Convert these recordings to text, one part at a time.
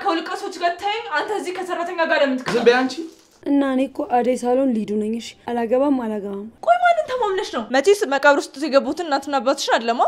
ከውልቀሶች ጋር ታይኝ አንተ እዚህ ከሰራተኛ ጋር ለምን ትከራከራለህ? ዝም በይ አንቺ። እና እኔ እኮ አደይ ሳሎን ሊዱ ነኝ። እሺ አላገባም። ቆይ ማንን ተማምነሽ ነው? መቼስ መቃብር ውስጥ የገቡት እናትና አባትሽ አለማ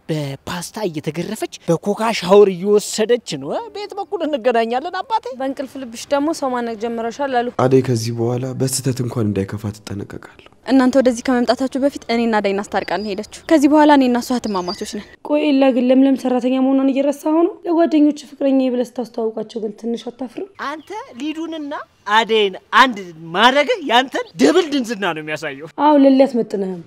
በፓስታ እየተገረፈች በኮካ ሻወር እየወሰደች ነው። ቤት በኩል እንገናኛለን አባቴ። በእንቅልፍ ልብሽ ደግሞ ሰው ማነቅ ጀምረሻል አሉ። አደይ ከዚህ በኋላ በስተት እንኳን እንዳይከፋት ተጠነቀቃለሁ። እናንተ ወደዚህ ከመምጣታችሁ በፊት እኔና አደይን አስታርቃን ሄደችሁ። ከዚህ በኋላ እኔና እሷ እህትማማቾች ነን። ቆይ ኤላ ግን ለምለም ሰራተኛ መሆኗን እየረሳሁ ነው። ለጓደኞች ፍቅረኛ ብለህ ስታስተዋውቃቸው ግን ትንሽ አታፍርም? አንተ ሊዱንና አደይን አንድ ማድረግ ያንተን ደብል ድንዝና ነው የሚያሳየው። አዎ ለሊ አትመጥነህም።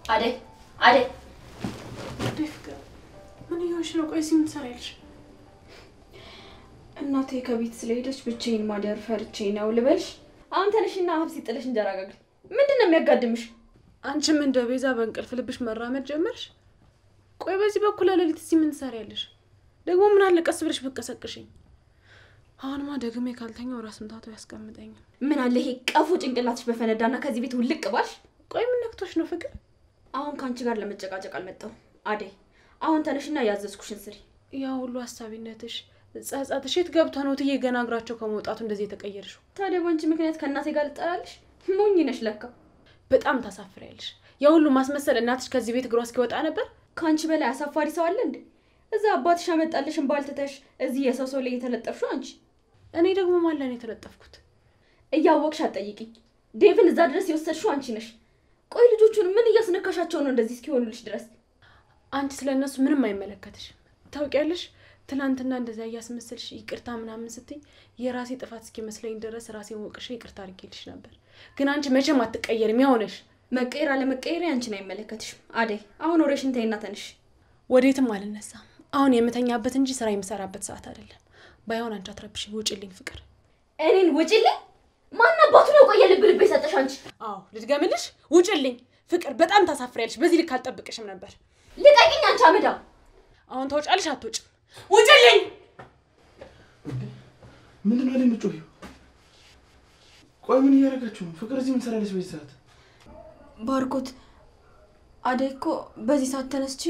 አደይ ምን ይሆንሽ ነው? ቆይ ሲም ትሰሪያለሽ? እናቴ ከቤት ስለሄደች ብቻዬን ማደር ፈርቼ ነው ልበልሽ። አሁን ተነሽና ሀብሲ ጥለሽ እንጀራ ጋግሪ። ምንድነው የሚያጋድምሽ? አንቺም እንደ ቤዛ በእንቅልፍ ልብሽ መራመድ ጀመርሽ? ቆይ በዚህ በኩል ለሊት ሲም ትሰሪያለሽ? ደግሞ ምን አለ ቀስ ብለሽ ብትቀሰቅሽኝ? አሁንማ ደግሜ ካልተኛው ራስ ምታቱ ያስቀምጠኝ። ምን አለ ይሄ ቀፉ ጭንቅላትሽ በፈነዳና ከዚህ ቤት ውልቅ ባልሽ። ቆይ ምን ነክቶሽ ነው ፍቅር? አሁን ካንቺ ጋር ለመጨቃጨቅ አልመጣሁ። አደይ አሁን ተነሽና ያዘዝኩሽን ስሪ። ያ ሁሉ ሐሳቢነትሽ ጸጸትሽ የት ገብቶ ነው ትዬ ገና እግራቸው ከመውጣቱ እንደዚህ የተቀየርሽው? ታዲያ ባንቺ ምክንያት ከእናቴ ጋር ልጠራልሽ? ሞኝ ነሽ ለካ። በጣም ታሳፍሪያለሽ። ያ ሁሉ ማስመሰል እናትሽ ከዚህ ቤት እግሯ እስኪወጣ ነበር። ካንቺ በላይ አሳፋሪ ሰው አለ እንዴ? እዛ አባትሽ አመጣልሽን ባልተተሽ እዚህ የሰው ሰው ላይ የተለጠፍሽው አንቺ። እኔ ደግሞ ማለን የተለጠፍኩት? እያወቅሽ አትጠይቂኝ። ዴቭን እዛ ድረስ የወሰድሽው አንቺ ነሽ። ቆይ ልጆቹን ምን እያስነካሻቸው ነው እንደዚህ እስኪሆኑልሽ ድረስ? አንቺ ስለነሱ ምንም አይመለከትሽ። ታውቂያለሽ ትናንትና እንደዛ ያስመስልሽ ይቅርታ ምናምን ስትይ የራሴ ጥፋት እስኪመስለኝ ድረስ ራሴን ወቅሽ ይቅርታ አድርጌልሽ ነበር። ግን አንቺ መቼም አትቀየርም ያውነሽ። መቀየር አለመቀየር አንቺን አይመለከትሽም። አደይ አሁን ወሬሽን ተይና ተነሽ። ወዴትም አልነሳም። አሁን የምተኛበት እንጂ ስራ የምሰራበት ሰዓት አይደለም። ባይሆን አንቺ አትረብሽኝ። ውጪልኝ ፍቅር። እኔን ውጪልኝ? ማን አባቱ ነው ቆይ ልብ ይሰጥሽ አንቺ? አዎ ልድገምልሽ። ውጪልኝ ፍቅር። በጣም ታሳፍሪያለሽ። በዚህ ልክ አልጠብቅሽም ነበር። ልቀቂኝ አንቺ አመዳ። አሁን ተውጫለሽ አትወጭም? ውጪልኝ። ምንድን ነው የምትጮሂው? ቆይ ምን እያደረጋችሁ ነው? ፍቅር እዚህ ምን ትሰራለች በዚህ ሰዓት? ባርኮት አደይ እኮ በዚህ ሰዓት ተነስቼ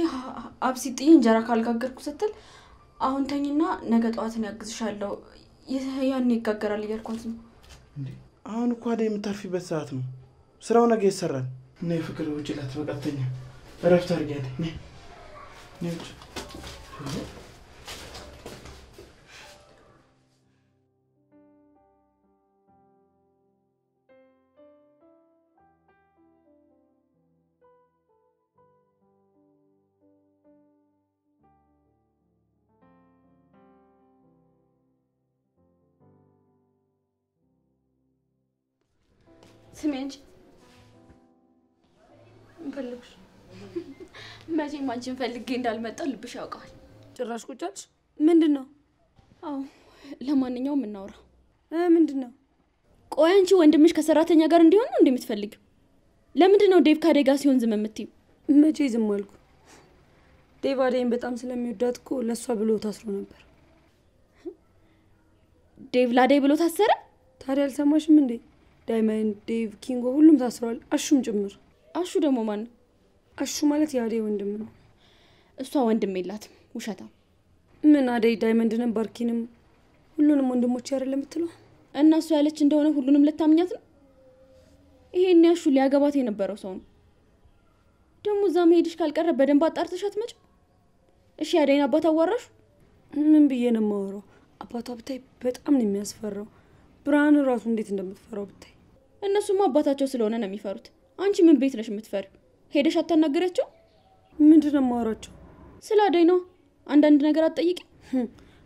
አብሲጥዬ እንጀራ ካልጋገርኩ ስትል አሁን ተኝና ነገ ጠዋትን ያግዝሻለሁ ያን ይጋገራል እያልኳት ነው። እንዴ አሁን እኮ አደይ የምታርፊበት ሰዓት ነው። ስራው ነገ ይሰራል። ነይ ፍቅር ውጪ ላትበቃተኛ እረፍት አድርጊ አደይ። ነይ ውጪ። ስሚ አንቺ እንፈልግሽ። መቼም አንቺን ፈልጌ እንዳልመጣ ልብሽ ያውቃል። ጭራሽ ቁጭ አልሽ? ምንድነው? አዎ ለማንኛውም እናውራ። ምንድነው? ቆይ አንቺ ወንድምሽ ከሰራተኛ ጋር እንዲሆን ነው እንደምትፈልጊው? ለምንድነው ዴቭ ካደይ ጋር ሲሆን ዝም የምትይው? መቼ ዝም አልኩ? ዴቭ አደይን በጣም ስለሚወዳት እኮ ለሷ ብሎ ታስሮ ነበር። ዴቭ ላደይ ብሎ ታሰረ? ታዲያ አልሰማሽም እንዴ? ዳይመንድ፣ ዴቭ፣ ኪንጎ ሁሉም ታስሯል። አሹም ጭምር። አሹ ደግሞ ማን ነው? አሹ ማለት የአደይ ወንድም ነው። እሷ ወንድም የላትም። ውሸታም። ምን አደይ ዳይመንድንም ባርኪንም ሁሉንም ወንድሞች አይደለም የምትለው? እና እሷ ያለች እንደሆነ ሁሉንም ልታምኛት ነው? ይሄን ያሹ ሊያገባት የነበረው ሰው ነው። ደግሞ እዛ መሄድሽ ካልቀረ በደንብ አጣርተሽ አትመጭም? እሺ አደይን አባት አዋራሹ? ምን ብዬ ነው የማወራው? አባቷ ብታይ በጣም ነው የሚያስፈራው። ብርሃን ራሱ እንዴት እንደምትፈራው ብታይ። እነሱማ አባታቸው ስለሆነ ነው የሚፈሩት። አንቺ ምን ቤት ነሽ የምትፈሪው? ሄደሽ አታናግሪያቸው? ምንድነው የማወራቸው? ስለ አደይ ነው። አንዳንድ ነገር አትጠይቂ?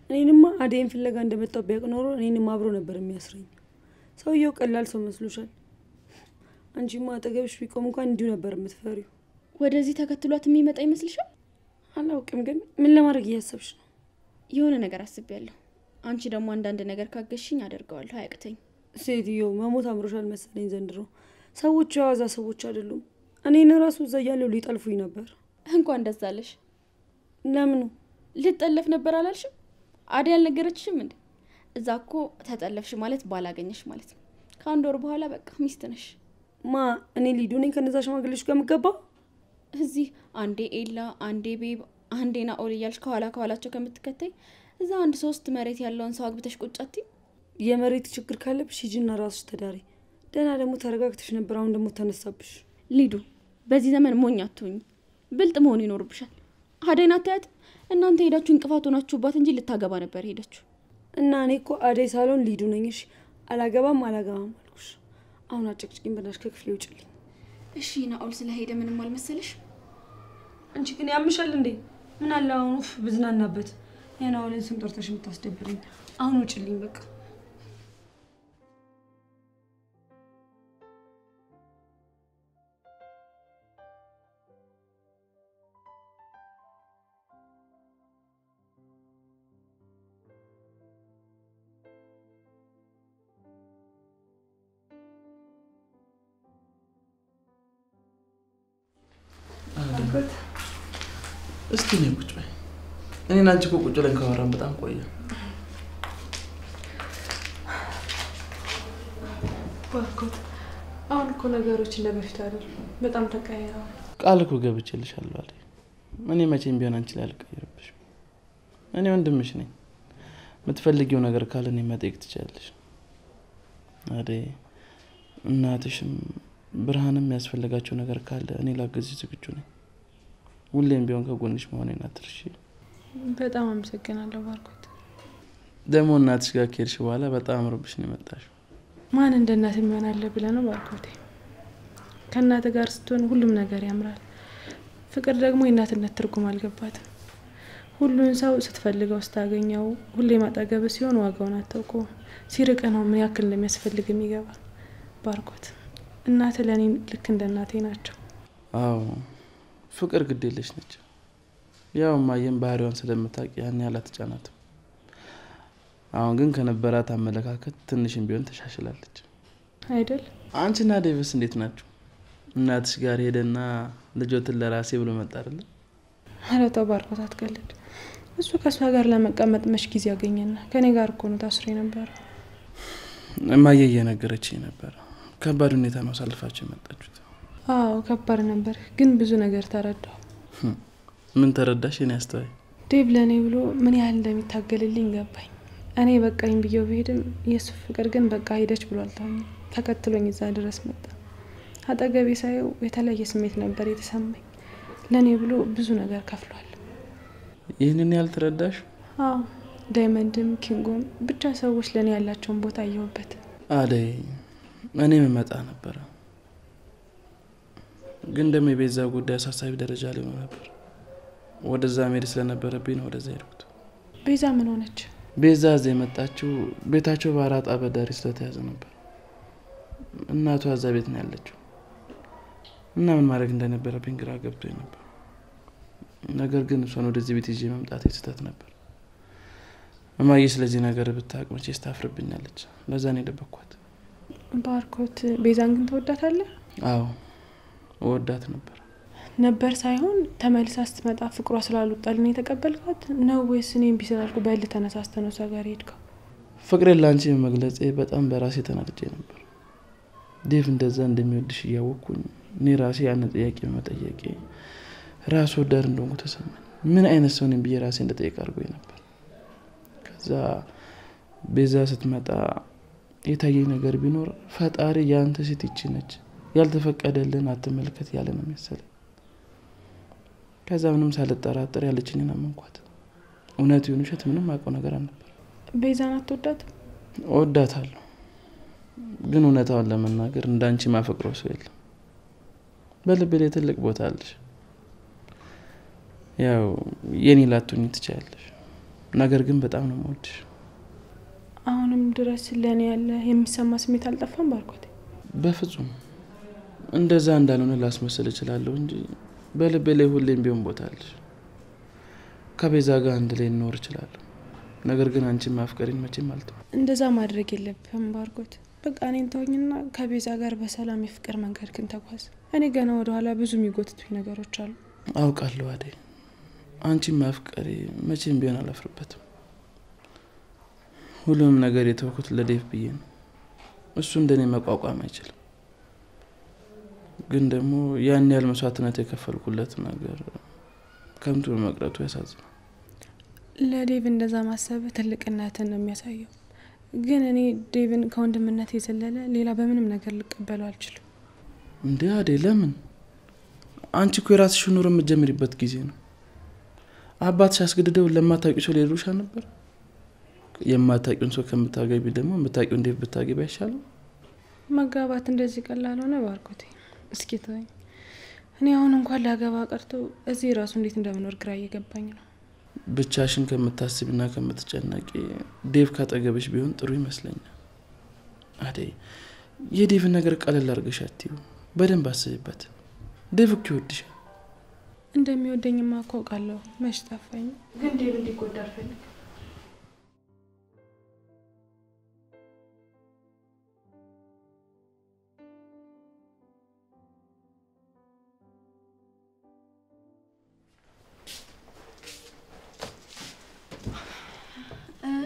እኔንማ አደይን ፍለጋ እንደመጣው ቢያውቅ ኖሮ እኔንም አብሮ ነበር የሚያስረኝ። ሰውየው ቀላል ሰው መስሎሻል? አንቺማ አጠገብሽ ቢቆም እንኳን እንዲሁ ነበር የምትፈሪው። ወደዚህ ተከትሏት የሚመጣ ይመስልሻል? አላውቅም፣ ግን ምን ለማድረግ እያሰብሽ ነው? የሆነ ነገር አስቤያለሁ። አንቺ ደግሞ አንዳንድ ነገር ካገሽኝ አደርጋለሁ። አያቅተኝ። ሴትዮ መሞት አምሮሻል መሰለኝ ዘንድሮ። ሰዎች ያዋዛ ሰዎች አይደሉም። እኔን ራሱ እዛ ያለው ሊጠልፉኝ ነበር። እንኳን ደስ አለሽ። ለምን ልጠለፍ ነበር አላልሽም? አደይ አልነገረችሽም እንዴ? እዛ እኮ ተጠለፍሽ ማለት ባላገኘሽ ማለት ነው። ከአንድ ወር በኋላ በቃ ሚስት ነሽ። እኔ ሊዱ ነኝ ከነዛ ሽማግሌዎች ጋር የምገባው? እዚህ አንዴ ኤላ አንዴ ቤብ አንዴ ናኦል እያልሽ ከኋላቸው ከምትከተይ እዛ 1-3 መሬት ያለውን ሰው አግብተሽ ቁጭ አትይ? የመሬት ችግር ካለብሽ ሂጂና ራስሽ ተዳሪ። ደህና ደግሞ ተረጋግተሽ ነበር፣ አሁን ደግሞ ተነሳብሽ። ሊዱ በዚህ ዘመን ሞኝ አትሁኝ፣ ብልጥ መሆን ይኖርብሻል። አደይን አታያት? እናንተ ሄዳችሁ እንቅፋት ሆናችሁባት እንጂ ልታገባ ነበር ሄደችው። እና እኔ እኮ አደይ ሳሎን ሊዱ ነኝ። እሺ አላገባም አልኩሽ። አሁን አጨቅጭቂኝ በናትሽ፣ ከክፍሌ ውጭልኝ። እሺ ናኦል ስለሄደ ምንም አልመሰለሽ? አንቺ ግን ያምሻል እንዴ? ምን አለ አሁን ብዝናናበት። የናኦልን ስም ጠርተሽ የምታስደብርኝ። አሁን ውጭልኝ በቃ። እስቲ ነኝ ቁጭ በይ። እኔና አንቺ እኮ ቁጭ ብለን ካወራን በጣም ቆየ። ባርኮት አሁን እኮ ነገሮች እንደበፊት አይደሉም፣ በጣም ተቀያይረዋል። ቃል እኮ ገብቼልሻለሁ አይደል? እኔ መቼም ቢሆን አንቺ ላይ አልቀየርብሽም። እኔ ወንድምሽ ነኝ። የምትፈልጊው ነገር ካለ እኔ መጠየቅ ትችያለሽ አይደል? እናትሽም ብርሃንም ያስፈልጋቸው ነገር ካለ እኔ ላግዝሽ ዝግጁ ነኝ። ሁሌም ቢሆን ከጎንሽ መሆኔን አትርሺ። በጣም አመሰግናለሁ ባርኮት። ደግሞ እናትሽ ጋር ከሄድሽ በኋላ በጣም አምሮብሽ ነው የመጣሽው። ማን እንደ እናት የሚሆን አለ ብለህ ነው ባርኮቴ? ከእናት ጋር ስትሆን ሁሉም ነገር ያምራል። ፍቅር ደግሞ የእናትነት ትርጉም አልገባትም። ሁሉን ሰው ስትፈልገው ስታገኘው ሁሌ ማጠገብ ሲሆን ዋጋውን አታውቀውም። ሲርቅ ነው ምን ያክል እንደሚያስፈልግ የሚገባ። ባርኮት እናት ለኔ ልክ እንደ እናቴ ናቸው። አዎ ፍቅር ግዴለሽ ነች። ያው ማየም ባህሪዋን ስለምታውቂ ያን ያህል አትጫናትም። አሁን ግን ከነበራት አመለካከት ትንሽም ቢሆን ተሻሽላለች አይደል? አንቺና ዴቪስ እንዴት ናችሁ? እናትሽ ጋር ሄደና ልጆትን ለራሴ ብሎ መጣ አይደል? ኧረ ተው ባርኮት አትቀልድ። እሱ ከሷ ጋር ለመቀመጥ መች ጊዜ ያገኘና ከኔ ጋር እኮ ነው ታስሮ ነበር። ማየ እየነገረችኝ ነበር። ከባድ ሁኔታ ነው ሳልፋችሁ የመጣችሁት። አዎ ከባድ ነበር፣ ግን ብዙ ነገር ተረዳሁ። ምን ተረዳሽ? እኔ አስተዋይ ዴቭ ለኔ ብሎ ምን ያህል እንደሚታገልልኝ ገባኝ። እኔ በቃኝ ብዬው ብሄድም የሱ ፍቅር ግን በቃ ሄደች ብሎ አልተወኝም። ተከትሎኝ እዛ ድረስ መጣ። አጠገቤ ሳየው የተለየ ስሜት ነበር የተሰማኝ። ለኔ ብሎ ብዙ ነገር ከፍሏል። ይህንን ያህል ተረዳሽ? አዎ ዳይመንድም ኪንጎም ብቻ ሰዎች ለኔ ያላቸውን ቦታ አየሁበት። አደይ እኔ መመጣ ነበር፣ ግን ደግሞ የቤዛ ጉዳይ አሳሳቢ ደረጃ ላይ ነበር። ወደዛ መሄድ ስለነበረብኝ ነው ወደዛ ሄድኩት። ቤዛ ምን ሆነች? ቤዛ እዛ የመጣችው ቤታቸው በአራጣ አበዳሪ ስለተያዘ ነበር። እናቷ እዛ ቤት ነው ያለችው እና ምን ማድረግ እንደነበረብኝ ግራ ገብቶኝ ነበር። ነገር ግን እሷን ወደዚህ ቤት ይዤ መምጣት ስህተት ነበር። እማዬ ስለዚህ ነገር ብታውቅ መቼስ ታፍርብኛለች። ለዛ ነው የደበኳት። ባርኮት ቤዛን ግን ትወዳታለህ? አዎ ወዳት ነበር ሳይሆን ተመልሳ ስትመጣ ፍቅሯ ስላልወጣልኝ የተቀበልካት ነው ወይስ እኔም ቢሰራልኩ በል ተነሳስተህ ነው ጋር ሄድከው? ፍቅሬን ላንቺ መግለጼ በጣም በራሴ ተናድጄ ነበር። ዴቭ እንደዛ እንደሚወድሽ እያወቅኩኝ እኔ ራሴ ያን ጥያቄ በመጠየቄ ራስ ወዳድ እንደሆንኩ ተሰማኝ። ምን አይነት ሰው ነኝ ብዬ ራሴ እንደጠየቅ አድርጎኝ ነበር። ከዛ ቤዛ ስትመጣ የታየኝ ነገር ቢኖር ፈጣሪ ያንተ ሴት ይቺ ነች፣ ያልተፈቀደልን አትመልከት ያለ ነው መሰለኝ። ከዛ ምንም ሳልጠራጠር ያለችኝን አመንኳት። እውነት ይሁን ውሸት ምንም አውቀው ነገር አልነበር። ቤዛን አትወዳትም? እወዳታለሁ፣ ግን እውነታውን ለመናገር እንዳንቺ ማፈቅረው ሰው የለም። በልቤ ላይ ትልቅ ቦታ አለሽ። ያው የኔ ላትሆኚ ትችያለሽ፣ ነገር ግን በጣም ነው የምወድሽ። አሁንም ድረስ ለኔ ያለ የሚሰማ ስሜት አልጠፋም ባርኮቴ? በፍጹም እንደዛ እንዳልሆነ ላስመስል እችላለሁ እንጂ በልቤ ላይ ሁሌም ቢሆን ቦታ አለሽ። ከቤዛ ጋር አንድ ላይ እንኖር እችላለሁ፣ ነገር ግን አንቺን ማፍቀሪን መቼም አልተውም። እንደዛ ማድረግ የለብህም ባርኮት። በቃ እኔን ተወኝና ከቤዛ ጋር በሰላም የፍቅር መንገድ ግን ተጓዝ። እኔ ገና ወደኋላ ብዙ የሚጎትቱኝ ነገሮች አሉ። አውቃለሁ አደይ፣ አንቺን ማፍቀሪ መቼም ቢሆን አላፍርበትም። ሁሉንም ነገር የተወኩት ለዴቭ ብዬ ነው። እሱ እንደኔ መቋቋም አይችልም። ግን ደግሞ ያን ያህል መስዋዕትነት የከፈልኩለት ነገር ከንቱ መቅረቱ ያሳዝናል። ለዴቭ እንደዛ ማሰብ ትልቅነትን ነው የሚያሳየው። ግን እኔ ዴቭን ከወንድምነት የዘለለ ሌላ በምንም ነገር ልቀበለው አልችልም። እንዴ አዴ ለምን? አንቺ እኮ የራስሽን ኑሮ የምትጀምሪበት ጊዜ ነው። አባትሽ አስገድደው ለማታውቂው ሰው ሌሎሽ ነበር። የማታውቂውን ሰው ከምታገቢ ደግሞ የምታውቂውን ዴቭ ብታገቢ አይሻልም? መጋባት እንደዚህ ቀላል ሆነ ባርኮቴ? እስኪ ተወኝ። እኔ አሁን እንኳን ላገባ ቀርቶ እዚህ ራሱ እንዴት እንደምኖር ግራ እየገባኝ ነው። ብቻሽን ከምታስቢና ከምትጨነቂ ዴቭ ካጠገብሽ ቢሆን ጥሩ ይመስለኛል። አዴ የዴቭን ነገር ቀለል አድርገሽ አትዩ። በደንብ አስቢበት። ዴቭ እኮ ይወድሻል። እንደሚወደኝማ እኮ አውቃለሁ። መች ጠፋኝ። ግን ዴቭ እንዲጎዳ አልፈልግም።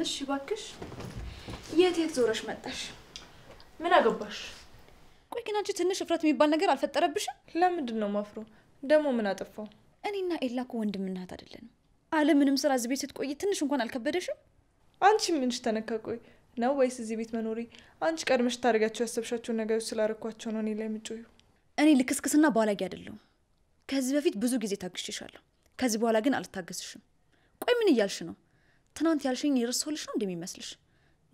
እሺ ባክሽ የት ዞረሽ መጣሽ? ምን አገባሽ? ቆይ ግን አንቺ ትንሽ እፍረት የሚባል ነገር አልፈጠረብሽም? ለምንድን ነው ማፍሮ? ደግሞ ምን አጠፋው? እኔና ኤላ እኮ ወንድምና እህት አይደለንም። አለ ምንም ስራ እዚህ ቤት ስትቆይ ትንሽ እንኳን አልከበደሽም? አንቺ ምንሽ ተነካቆይ ነው ወይስ እዚህ ቤት መኖሪ አንቺ ቀድመሽ ታርጋቸው ያሰብሻቸው ነገሮች ስላረኳቸው ነው እኔ ላይ ምጮዩ? እኔ ልክስክስና ባላጊ አይደለሁም። ከዚህ በፊት ብዙ ጊዜ ታግሽሻለሁ። ከዚህ በኋላ ግን አልታገስሽም። ቆይ ምን እያልሽ ነው? ትናንት ያልሽኝ ይርሶልሽ ነው እንደሚመስልሽ?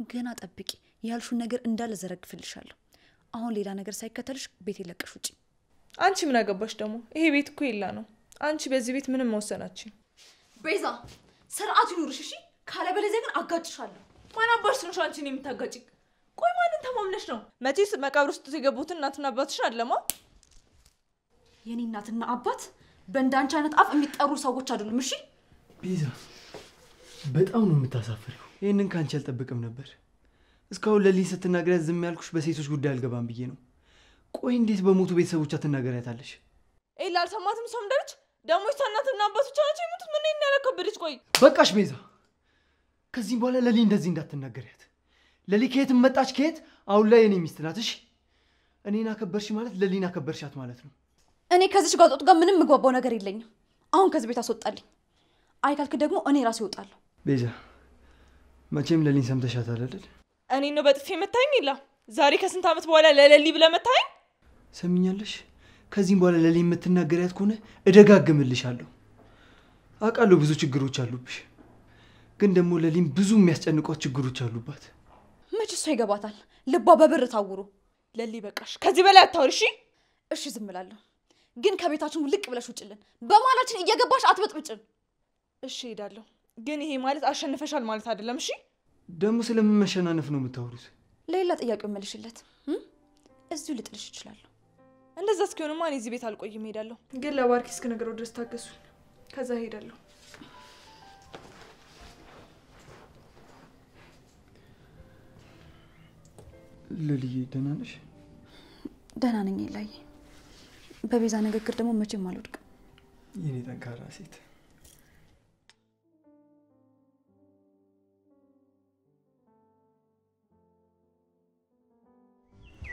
ገና ጠብቂ፣ ያልሹን ነገር እንዳለ ዘረግፍልሻለሁ። አሁን ሌላ ነገር ሳይከተልሽ ቤት ይለቀሽ ውጪ። አንቺ ምን አገባሽ ደግሞ? ይሄ ቤት እኮ ይላ ነው። አንቺ በዚህ ቤት ምንም መወሰናችሁ። ቤዛ ስርዓቱ ይኑርሽ እሺ? ካለበለዚያ ግን አጋጭሻለሁ። ማን አባሽ ነው አንቺን የምታጋጭ? ቆይ ማንን ተማምነሽ ነው? መቼስ መቃብር ውስጥ የገቡትን እናትና አባትሽ አለማ። የኔ እናትና አባት በእንዳንቺ አይነት አፍ የሚጠሩ ሰዎች አይደሉም። እሺ ቤዛ በጣም ነው የምታሳፍሪው። ይሄንን ካንቺ አልጠብቅም ነበር። እስካሁን ለሊን ስትናገሪያት ዝም ያልኩሽ በሴቶች ጉዳይ አልገባም ብዬ ነው። ቆይ እንዴት በሞቱ ቤተሰቦቿ ትናገሪያታለሽ? ኤላ አልሰማትም። ሰምደረች ደግሞ እናትና አባቶቿ ናቸው የሞቱት። ምን ነው ያለከበደች? ቆይ በቃሽ ቤዛ። ከዚህ በኋላ ለሊ እንደዚህ እንዳትናገሪያት። ለሊ ከየት መጣች? ከየት? አሁን ላይ የኔ ሚስት ናት። እሺ እኔን አከበርሽ ማለት ለሊን አከበርሻት ማለት ነው። እኔ ከዚህ ጋጦጥ ጋር ምንም ምግባባው ነገር የለኝም። አሁን ከዚህ ቤት አስወጣልኝ። አይ ካልክ ደግሞ እኔ ራሴ እወጣለሁ። ቤዛ መቼም ለሊን ሰምተሻታል አይደል? እኔ ነው በጥፌ መታኝ ይላ ዛሬ ከስንት ዓመት በኋላ ለለሊ ብለ መታኝ። ሰምኛለሽ? ከዚህም በኋላ ለሊ የምትናገሪያት ከሆነ እደጋግምልሻለሁ። አውቃለሁ ብዙ ችግሮች አሉብሽ፣ ግን ደግሞ ለሊን ብዙ የሚያስጨንቋት ችግሮች አሉባት። መች እሷ ይገባታል? ልቧ በብር ታውሩ። ለሊ በቃሽ፣ ከዚህ በላይ አታውሪ። እሺ እሺ ዝም እላለሁ፣ ግን ከቤታችን ልቅ ብለሽ ውጭልን። በማላችን እየገባሽ አትበጥብጭን። እሺ ሄዳለሁ፣ ግን ይሄ ማለት አሸንፈሻል ማለት አይደለም። እሺ ደግሞ ስለምን መሸናነፍ ነው የምታወሩት? ሌላ ጥያቄው መልሽለት። እዚሁ ልጥልሽ ይችላል። እንደዛ እስኪሆንማ እኔ እዚህ ቤት አልቆይም፣ ሄዳለሁ። ግን ለባርኪ እስክነግረው ድረስ ታገሱ፣ ከዛ ሄዳለሁ። ለልዬ ደህና ነሽ? ደህና ነኝ ላይ በቤዛ ንግግር ደግሞ መቼም አልወድቅም። የኔ ጠንካራ ሴት።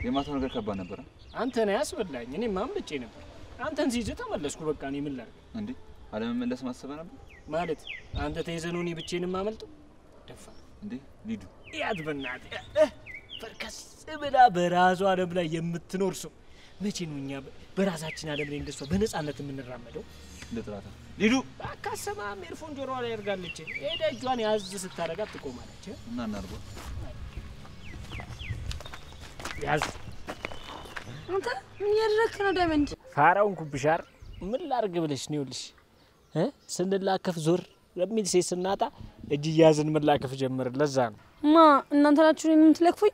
የማታው ነገር ከባድ ነበር። አንተ ነህ ያስበላኝ። እኔ ማምልጬ ነበር። አንተን ሲይዝ ተመለስኩ። በቃ እኔ ምን ላድርግ እንዴ? አለመመለስ ማሰብ ነበር ማለት አንተ ተይዘነው እኔ ብቻዬን ማመልጠው ደፋ እንዴ? ሊዱ ያት በእናትህ ፈርከስ ብላ በራሷ ዓለም ላይ የምትኖር ሰው መቼ ነው እኛ በራሳችን ዓለም ላይ እንደሷ በነፃነት የምንራመደው? ለጥራታ ሊዱ አካሰማ ኤርፎን ጆሮዋ ላይ ያርጋለች። ሄዳ እጇን ያዝ ስታረጋት ትቆማለች። እና እናርጎ ያዝ አንተ ምን ያደረክ ነው? ዳይመንድ ፋራውን ኩብሻር ምን ላርግ ብለሽ ነው? ልሽ ስንላከፍ ዞር ለሚል ሴት ስናጣ እጅ ያዝን መላከፍ ጀመር። ለዛ ነው ማ እናንተ ናችሁ እኔን የምትለክፉኝ?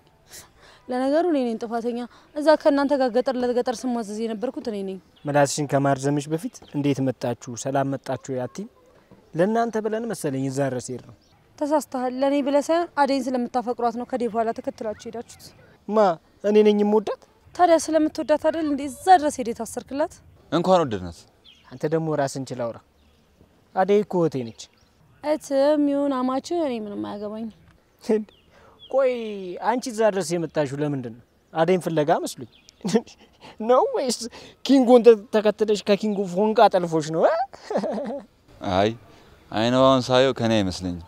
ለነገሩ እኔ ነኝ ጥፋተኛ። እዛ ከእናንተ ጋር ገጠር ለገጠር ስማዘዝ የነበርኩት እኔ ነኝ። ምላስሽን ከማርዘምሽ በፊት እንዴት መጣችሁ ሰላም መጣችሁ ያቲም ለእናንተ ብለን መሰለኝ እዛ ድረስ ሄድ ነው። ተሳስተሃል። ለኔ ብለህ ሳይሆን አደይን ስለምታፈቅሯት ነው ከዴ በኋላ ተከትላችሁ ሄዳችሁት። ማ እኔ ነኝ የምወዳት? ታዲያ ስለምትወዳት አይደል እንዴ እዛ ድረስ ሄደ ታሰርክላት? እንኳን ወደድናት። አንተ ደግሞ ራስን ችላውራ። አደይ እኮ እህቴ ነች። እትም ይሁን አማች እኔ ምንም አያገባኝ። ቆይ አንቺ እዛ ድረስ የመጣሽው ለምንድን ነው? አደይን ፍለጋ መስሉኝ። ነው ወይስ ኪንጎን ተከትለሽ ከኪንጎ ፎንቃ ጠልፎሽ ነው? አይ አይነዋን ሳየው ከኔ አይመስለኝም።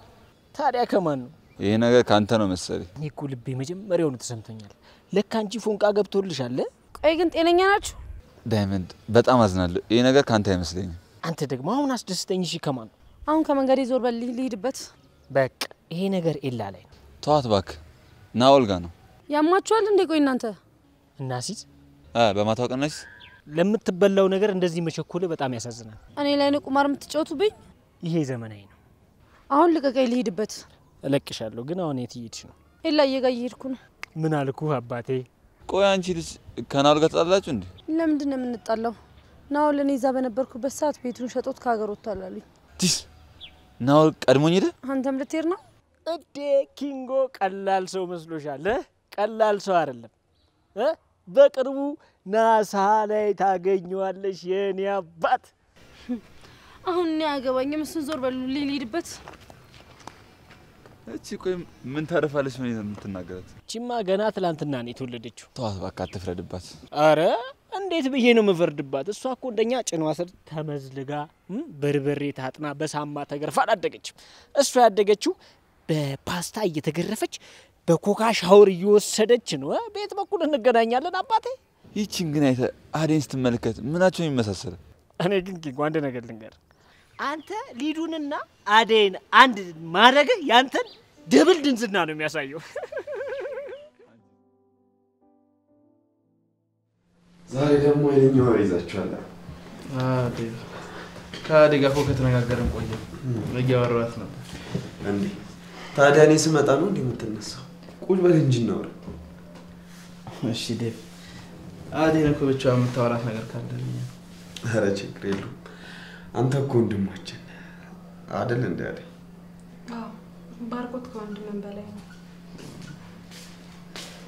ታዲያ ከማን ነው? ይሄ ነገር ካንተ ነው መሰለኝ። እኔ እኮ ልቤ መጀመሪያው ነው ተሰምቶኛል። ለካ አንቺ ፎንቃ ገብቶልሻል። ቆይ ግን ጤነኛ ናችሁ? ዳይመንድ በጣም አዝናለሁ። ይሄ ነገር ካንተ አይመስለኝም። አንተ ደግሞ አሁን አስደስተኝ። እሺ ከማን ነው? አሁን ከመንገዴ ዞር በል ልሂድበት። በቃ ይሄ ነገር ኤላ ላይ ነው። ተዋት እባክህ። ናኦል ጋር ነው። ያማችኋል እንዴ? ቆይ እናንተ እናሲዝ በማታው ቀናሽ ለምትበላው ነገር እንደዚህ መቸኮል በጣም ያሳዝናል። እኔ ላይ ነው ቁማር የምትጫወቱብኝ? ይሄ ዘመናዊ ነው። አሁን ልቀቀኝ ልሂድበት። እለቅሻለሁ ግን አሁን የት እየሄድሽ ነው? ኤላዬ ጋር እየሄድኩ ነው። ምን አልኩህ አባቴ? ቆይ አንቺ ልጅ ከናኦል ጋር ተጣላችሁ እንዴ? ለምንድን ነው የምንጣላው? ናኦል እኔ እዛ በነበርኩበት ሰዓት ቤቱን ሸጦት ከሀገር ወጥቷል አሉኝ። ዲስ ናኦል ቀድሞኝ ሄደ። አንተም ልትሄድ ነው እንዴ? ኪንጎ ቀላል ሰው መስሎሻል? ቀላል ሰው አይደለም። በቅርቡ ናሳ ላይ ታገኘዋለሽ የኔ አባት። አሁን እኔ አገባኝም። እሱን ዞር በሉ ልሂድበት። እቺ ቆይ ምን ታረፋለች ነው የምትናገራት? እቺማ ገና ትላንትና ነው የተወለደችው። ተዋት በቃ አትፍረድባት። አረ እንዴት ብዬ ነው መፈርድባት? እሷ እኮ እንደኛ ጭኗ ስር ተመዝልጋ በርበሬ ታጥና በሳማ ተገርፋ አላደገችም። እሷ ያደገችው በፓስታ እየተገረፈች በኮካ ሻወር እየወሰደች ነው። ቤት በኩል እንገናኛለን አባቴ። ይቺን ግን አይተ አዴን ስትመለከት ምናቸው ይመሳሰል? እኔ ግን ኪንጎ አንድ ነገር ልንገር። አንተ ሊዱንና አዴን አንድ ማድረግ ያንተን ደብል ድንዝና ነው የሚያሳየው። ዛሬ ደግሞ የኛ ወሬ ይዛችኋል። ከአዴ ጋር እኮ ከተነጋገርን ቆየ። እያወራኋት ነበር። እንዴ ታዲያ እኔ ስመጣ ነው እንዴ የምትነሳው? ቁጭ በል እንጂ እናውራ። እሺ ዴቭ፣ አዴን እኮ ብቻ የምታወራት ነገር ካለ ኧረ ችግር የለውም። አንተ እኮ ወንድማችን አይደል እንዴ? አዴ አዎ፣ ባርኮት ከወንድምን በላይ ነው።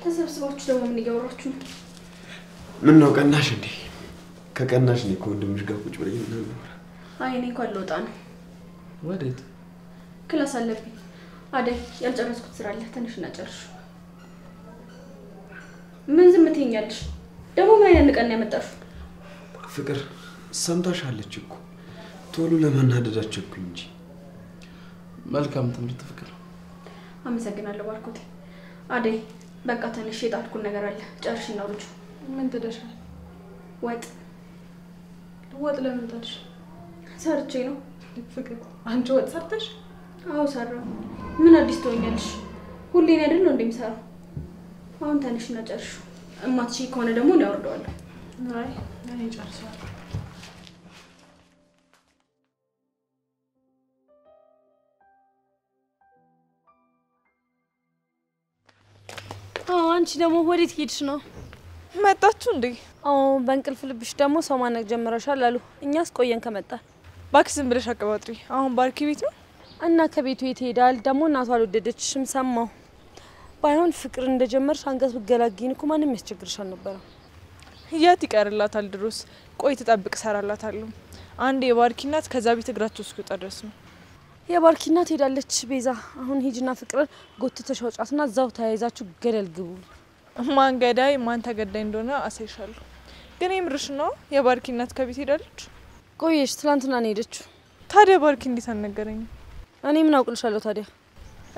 ተሰብስባችሁ ደግሞ ምን እያወራችሁ ነው? ምን ነው ቀናሽ እንዴ? ከቀናሽ ነው ከወንድምሽ ጋር ቁጭ ብለን እናወራ። አይ እኔ እንኳን ልወጣ ነው። ወዴት? ክላስ አለብኝ። አደይ ያልጨረስኩት ስራ አለ። ትንሽና ጨርሹ። ምን ዝም ትይኛለሽ? ደግሞ ምን አይነት ቀን ያመጣሽው? ፍቅር ሰምታሻለች እኮ ቶሎ ለማናደዳችሁ እኮ እንጂ። መልካም ትምህርት ፍቅር። አመሰግናለሁ ባርኮቴ። አደይ በቃ ተነሽ፣ የጣልኩት ነገር አለ። ጨርሽና ልጁ ምን ትደሻል? ወጥ ለምን ታድሽ? ሰርቼ ነው። ፍቅር አንቺ ወጥ ሰርተሽ? አዎ ሰራው። ምን አዲስ ትሆኛለሽ? ሁሌ ነው አይደል ነው እንደምሰራው። አሁን ተነሽና ጨርሹ። እማትሺ ከሆነ ደግሞ ነው ያወርደዋለሁ። አይ እኔ ጨርሻለሁ። አንቺ ደግሞ ወዴት ሄድሽ ነው? መጣችሁ እንዴ? አዎ በእንቅልፍ ልብሽ ደግሞ ሰው ማነቅ ጀምረሻል አሉ። እኛስ ቆየን ከመጣን። እባክሽ ዝም ብለሽ አቀባጥሪ። አሁን ባርኪ ቤት ነው እና ከቤቱ የት ሄዳል? ደግሞ እናቷ አልወደደችሽም ሰማሁ። ባይሆን ፍቅር እንደጀመርሽ አንገት ብገላጊን እኮ ማንም ያስቸግርሽ አልነበረም። የት ይቀርላታል ድሮስ። ቆይ ተጠብቅ ሰራላታለሁ። አንድ የባርኪ እናት ከዛ ቤት እግራቸው እስኪወጣ ድረስ ነው። የባርኪ እናት ሄዳለች ቤዛ። አሁን ሂጂና ፍቅር ጎትተሽ አውጫትና እዛው ተያይዛችሁ ገደል ግቡ። ማን ገዳይ ማን ተገዳይ እንደሆነ አሳይሻለሁ። ግን የምርሽ ነው? የባርኪ እናት ከቤት ሄዳለች? ቆየሽ? ትላንትና ነው ሄደችው። ታዲያ ባርኪ እንዴት አልነገረኝም? እኔ ምን አውቅልሻለሁ ታዲያ?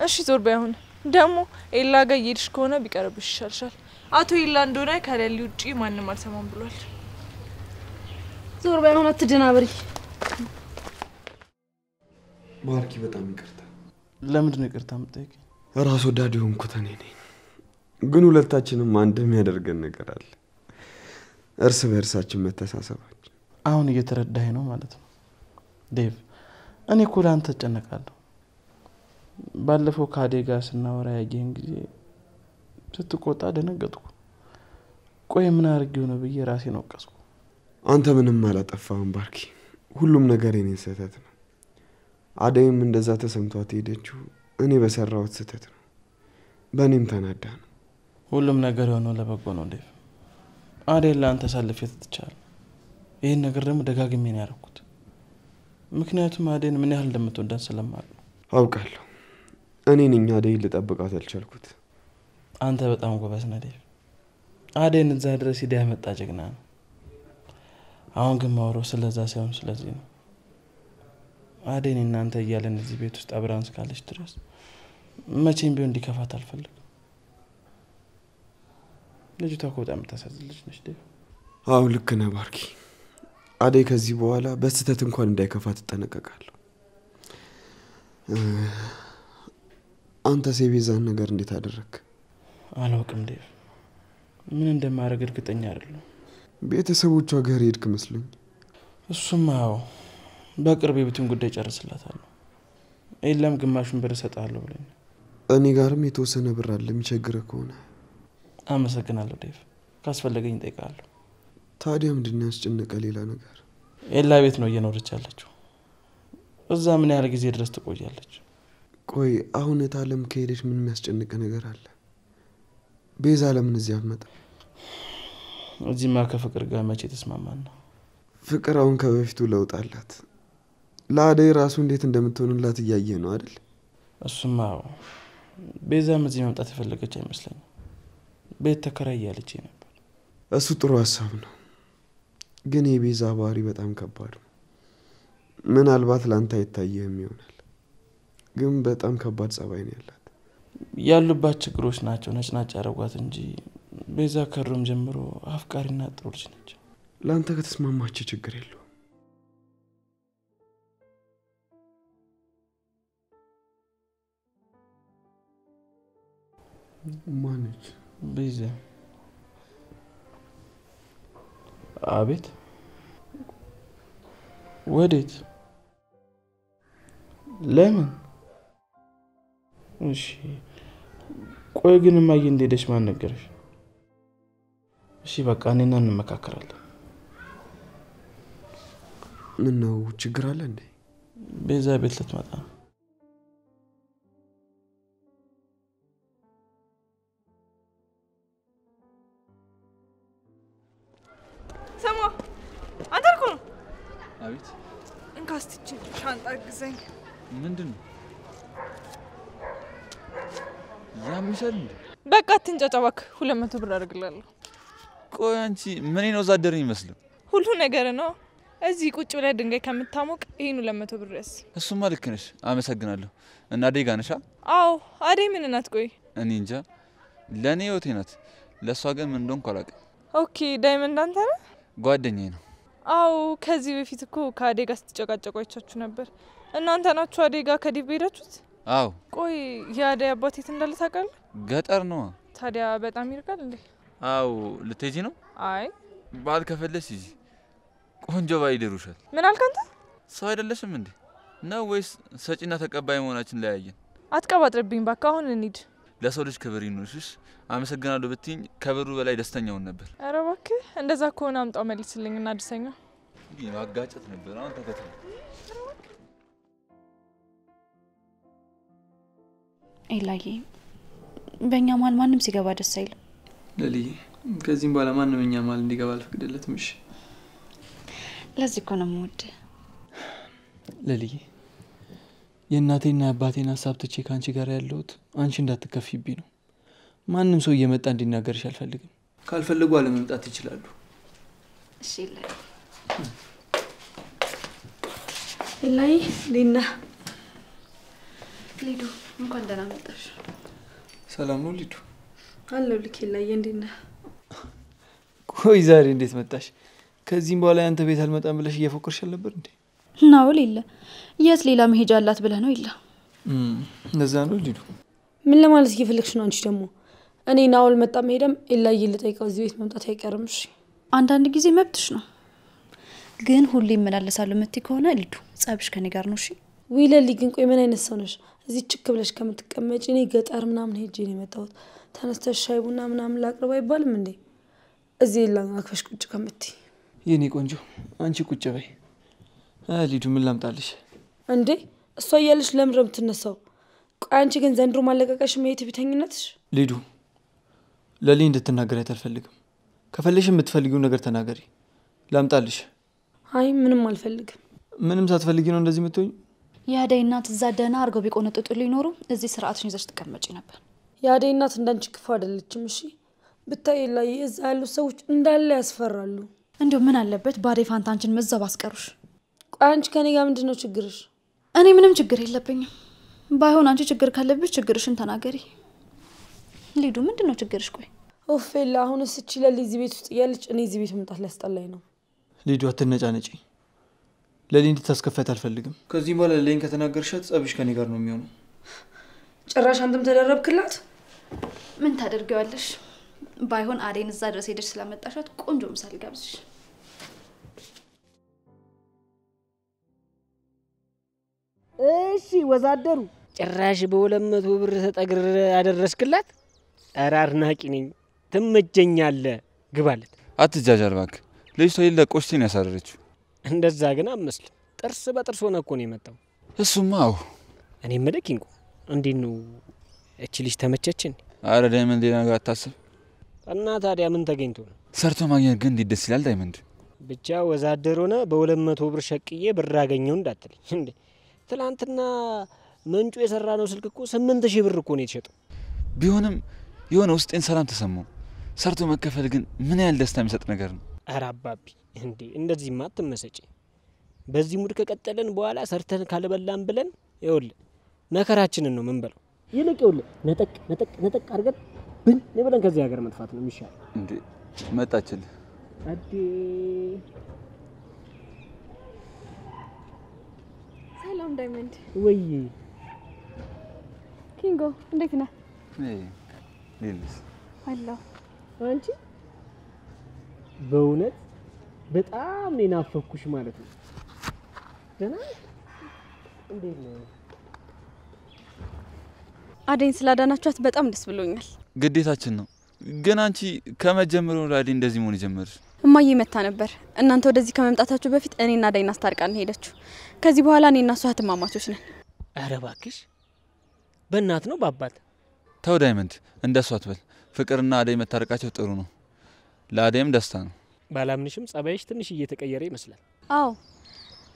እሺ ዞር በይ። አሁን ደግሞ ኤላ ጋር እየሄድሽ ከሆነ ቢቀርብሽ ይሻልሻል። አቶ ኤላ እንደሆነ ከሌሊ ውጪ ማንም አልሰማም ብሏል። ዞር በይ። አሁን አትደናበሪ። ባርኪ በጣም ይቅርታ። ለምንድን ነው ይቅርታ የምትጠይቀኝ? ራስ ወዳድ ሆንኩት እኔ ነኝ። ግን ሁለታችንም አንድ የሚያደርገን ነገር አለ። እርስ በእርሳችን መተሳሰባችን። አሁን እየተረዳኸኝ ነው ማለት ነው ዴቭ? እኔ እኮ ለአንተ እጨነቃለሁ። ባለፈው ከአዴ ጋር ስናወራ ያየህን ጊዜ ስትቆጣ ደነገጥኩ። ቆይ ምን አድርጌው ነው ብዬ ራሴን ወቀስኩ። አንተ ምንም አላጠፋህም ባርኪ። ሁሉም ነገር የኔ ስህተት ነው። አደይም እንደዛ ተሰምቷት ሄደችው እኔ በሰራሁት ስህተት ነው። በእኔም ተናዳ ነው። ሁሉም ነገር የሆነው ለበጎ ነው ዴቭ። አዴን ለአንተ አሳልፌ ሰጥቻለሁ። ይህን ነገር ደግሞ ደጋግሜ ነው ያደረኩት። ምክንያቱም አዴን ምን ያህል እንደምትወዳት ስለማውቅ ነው። አውቃለሁ። እኔ ነኝ አደይን ልጠብቃት ያልቻልኩት። አንተ በጣም ጎበዝ ነህ ዴቭ። አደይን እዛ ድረስ ሂዳ ያመጣ ጀግና ነው። አሁን ግን ማውራው ስለዛ ሳይሆን ስለዚህ ነው። አደይን እናንተ እያለን እዚህ ቤት ውስጥ አብራን እስካለች ድረስ መቼም ቢሆን እንዲከፋት አልፈልግም። ልጅቷ እኮ በጣም የምታሳዝን ልጅ ነች ዴቭ። አዎ ልክ ነህ ባርኪ። አደይ ከዚህ በኋላ በስተት እንኳን እንዳይከፋት እጠነቀቃለሁ። አንተስ የቤዛን ነገር እንዴት አደረክ? አላውቅም ዴቭ። ምን እንደማደርግ እርግጠኛ አይደለሁም። ቤተሰቦቿ ጋር ሄድክ መስሎኝ። እሱማ አዎ፣ በቅርብ የቤቱን ጉዳይ ጨርስላታለሁ። ኤላም ግማሹን ብር እሰጥሃለሁ ብለኝ። እኔ ጋርም የተወሰነ ብር አለ የሚቸግርህ ከሆነ። አመሰግናለሁ ዴቭ። ካስፈለገኝ እጠይቅሃለሁ። ታዲያ ምንድን ነው ያስጨነቀ ሌላ ነገር? ኤላ ቤት ነው እየኖረች ያለችው። እዛ ምን ያህል ጊዜ ድረስ ትቆያለች? ቆይ አሁን የታለም ከሄደች ምን የሚያስጨንቅ ነገር አለ? ቤዛ ለምን እዚህ አትመጣ? እዚህማ ከፍቅር ጋር መቼ ተስማማና? ፍቅር አሁን ከበፊቱ ለውጥ አላት። ለአደይ ራሱ እንዴት እንደምትሆንላት እያየ ነው አይደል? እሱማ አዎ። ቤዛም እዚህ መምጣት የፈለገች አይመስለኝም። ቤት ተከራይ ያለች ነበር። እሱ ጥሩ ሀሳብ ነው፣ ግን የቤዛ ባህሪ በጣም ከባድ ነው። ምናልባት ላንተ አይታየህም ይሆናል፣ ግን በጣም ከባድ ጸባይ ነው ያላት። ያሉባት ችግሮች ናቸው ነጭናጭ ያደረጓት እንጂ ቤዛ ከሩም ጀምሮ አፍቃሪና ጥሩ ልጅ ነች። ላንተ ከተስማማች ችግር የለውም። ማነች? ቤዛ። አቤት። ወዴት? ለምን? እሺ ቆይ ግን ማየ እንደሄደች ማን ነገረሽ? እሺ በቃ እኔና እንመካከራለን። ምን ነው ችግር አለ እንዴ? ቤዛ ቤት ልትመጣ ነው። ሰማ አንተ እኮ ነው። አቤት። እንካስቲች ሻንጣ ግዘኝ። ምንድነው? ያምሻል እንዴ? በቃ አትንጫጫ እባክህ። 200 ብር አድርግላለሁ። ቆይ አንቺ ምን ነው ዛደር ይመስል? ሁሉ ነገር ነው። እዚህ ቁጭ ብለህ ድንጋይ ከምታሞቅ ይሄን 200 ብር ያስ። እሱማ ልክ ነሽ። አመሰግናለሁ። እና አደይ ጋር ነሽ? አዎ አደይ ምን ናት? ቆይ እኔ እንጃ። ለኔ ህይወቴ ናት። ለሷ ግን ምን እንደሆነ አላውቅም። ኦኬ ዳይመንድ አንተ ነህ? ጓደኛዬ ነው። አዎ ከዚህ በፊት እኮ ከአደይ ጋር ስትጨቃጨቁ አይቻችሁ ነበር። እናንተ ናችሁ አደይ ጋር ከዲብ ሄዳችሁት? አዎ። ቆይ የአደይ አባት የት እንዳለ ታውቃለህ? ገጠር ነው። ታዲያ በጣም ይርቃል እንዴ? አዎ። ልትሄጂ ነው? አይ ባል ከፈለሽ ሂጂ። ቆንጆ ባል ይደሩሻል። ምን አልክ አንተ? ሰው አይደለሽም እንዴ? ነው ወይስ ሰጪና ተቀባይ መሆናችን ለያየን? አትቀባጥርብኝ እባክህ። አሁን እንሂድ። ለሰው ልጅ ክብር ይኑርሽ። አመሰግናለሁ ብትይኝ ከብሩ በላይ ደስተኛውን ነበር። ኧረ እባክህ እንደዛ ከሆነ አምጣው መልስልኝና አድርሰኛ። ይሄ ማጋጨት ነበር። አሁን ተከተል። ኤላዬ በእኛ ማል ማንም ሲገባ ደስ አይልም። ለልዬ ከዚህም በኋላ ማንም እኛ ማል እንዲገባ አልፈቅድለትም። እሺ ለዚህ እኮ ነው የምወድህ። ለልዬ የእናቴና የአባቴን ሀሳብ ትቼ ከአንቺ ጋር ያለሁት አንቺ እንዳትከፊብኝ ነው። ማንም ሰው እየመጣ እንዲናገርሽ አልፈልግም። ካልፈለጉ አለመምጣት ይችላሉ። እሺ ኤላዬ ሊና ሊዱ እንኳን ደህና መጣሽ። ሰላም ነው ሊዱ? አለው ልክ ኤላዬ እንዴት ነህ? ቆይ ዛሬ እንዴት መጣሽ? ከዚህም በኋላ ያንተ ቤት አልመጣም ብለሽ እየፎከርሽ ነበር እንዴ? ነው ሌላ የት ሌላ መሄጃ አላት ብለህ ነው ይላ? እንደዛ ነው ሊዱ? ምን ለማለት እየፈለግሽ ነው አንቺ ደግሞ? እኔ ናውል መጣ መሄደም ኤላዬ ልጠይቀው እዚህ ቤት መምጣት አይቀርም። እሺ አንዳንድ ጊዜ መብትሽ ነው፣ ግን ሁሌ እመላለሳለሁ የምትይ ከሆነ ሊዱ ጸብሽ ከኔ ጋር ነው። እሺ ዊለሊ ግን ቆይ ምን አይነት ሰው ነሽ? እዚህ ችክ ብለሽ ከምትቀመጪ እኔ ገጠር ምናምን ሄጄ ነው የመጣሁት። ተነስተሽ ሻይ ቡና ምናምን ላቅርብ አይባልም እንዴ? እዚህ ላንጋክፈሽ ቁጭ ከምትይ። የኔ ቆንጆ አንቺ ቁጭ በይ። ሊዱ ምን ላምጣልሽ? እንዴ እሷ እያለሽ ለምን ነው የምትነሳው? ቆይ አንቺ ግን ዘንድሮ ማለቀቀሽ መሄድ ቢተኝነትሽ? ሊዱ ለሊ እንድትናገሪያት አልፈልግም። ከፈለሽ የምትፈልጊው ነገር ተናገሪ። ላምጣልሽ? አይ ምንም አልፈልግም። ምንም ሳትፈልጊ ነው እንደዚህ የምትሆኝ? የአደይ እናት እዛ ደህና አድርገው ቢቆነጥጡልኝ ኖሮ እዚህ ስርዓትሽን ይዘሽ ትቀመጪ ነበር። የአደይ እናት እንዳንቺ ክፉ አይደለችም። እሺ ብታይ ላይ እዛ ያሉ ሰዎች እንዳለ ያስፈራሉ። እንደው ምን አለበት ባዴ ፋንታንችን መዛብ አስቀሩሽ? ቆይ አንቺ ከኔ ጋር ምንድነው ችግርሽ? እኔ ምንም ችግር የለብኝም። ባይሆን አንቺ ችግር ካለብሽ ችግርሽን ተናገሪ። ሊዱ ምንድነው ችግርሽ? ቆይ ኦፌላ አሁንስ እቺ ለሊዚ ቤት ውስጥ ያለች እኔ እዚህ ቤት መምጣት ሊያስጠላኝ ነው። ሊዱ አትነጫነጪ። ለሊ እንድታስከፋት አልፈልግም። ከዚህ በኋላ ለሊን ከተናገርሻት ጸብሽ ከኔ ጋር ነው የሚሆነው። ጭራሽ አንተም ተደረብክላት? ምን ታደርጊዋለሽ? ባይሆን አዴን እዛ ድረስ ሄደሽ ስላመጣሻት ቆንጆ ምሳሌ ጋብዝሽ። እሺ ወዛደሩ ጭራሽ በ200 ብር ተጠግር ያደረስክላት? ኧረ አድናቂ ነኝ። ትመጀኛለህ። ግባለት። አትጃጃል እባክህ። ልጅቷ የለ ቆሽቴን ያሳረረችው። እንደዛ ግን አመስልም። ጥርስ በጥርስ ሆነ እኮ ነው የመጣው። እሱማ አዎ። እኔ መደኪንኩ እንዴት ነው እቺ ልጅ ተመቸችን? አረ ዳይመንድ ሌላ ነገር አታስብ። እና ታዲያ ምን ተገኝቶ ነው? ሰርቶ ማግኘት ግን እንዴት ደስ ይላል ዳይመንድ። ብቻ ወዛደር ሆነ በ200 ብር ሸቅዬ ብር አገኘው እንዳትልኝ እንዴ። ትላንትና መንጩ የሰራ ነው ስልክ እኮ 8000 ብር እኮ ነው የተሸጠው። ቢሆንም የሆነ ውስጤን ሰላም ተሰማው። ሰርቶ መከፈል ግን ምን ያህል ደስታ የሚሰጥ ነገር ነው። ኧረ አባቢ እንዴ እንደዚህማ አትመሰጪ። በዚህ ሙድ ከቀጠለን በኋላ ሰርተን ካልበላን ብለን ይኸውልህ መከራችንን ነው ምን በለው። ይልቅ ይኸውልህ ነጠቅ አድርገን ብን ብለን ከዚህ ሀገር መጥፋት ነው የሚሻለው። እንዴ መጣችልህ አዴ ሰላም ዳይመንድ። ወይ ኪንጎ እንዴት ነህ? ሊልስ አለሁ። አንቺ በእውነት በጣም ነው ናፈኩሽ ማለት ነው። ገና እንዴት ነው? አዴን ስላዳናችኋት በጣም ደስ ብሎኛል። ግዴታችን ነው። ግን አንቺ ከመጀመሪያው አዴ እንደዚህ መሆን ጀመርሽ? እማዬ መታ ነበር። እናንተ ወደዚህ ከመምጣታችሁ በፊት እኔና አዴን አስታርቃን ሄደችው። ከዚህ በኋላ እኔና እሷ እህትማማቾች ነን። ኧረ እባክሽ በእናት ነው በአባት? ተው ዳይመንድ እንደሷ አትበል። ፍቅርና አዴ መታረቃቸው ጥሩ ነው። ለአዴም ደስታ ነው። ባላምንሽም ጸባይሽ ትንሽ እየተቀየረ ይመስላል። አዎ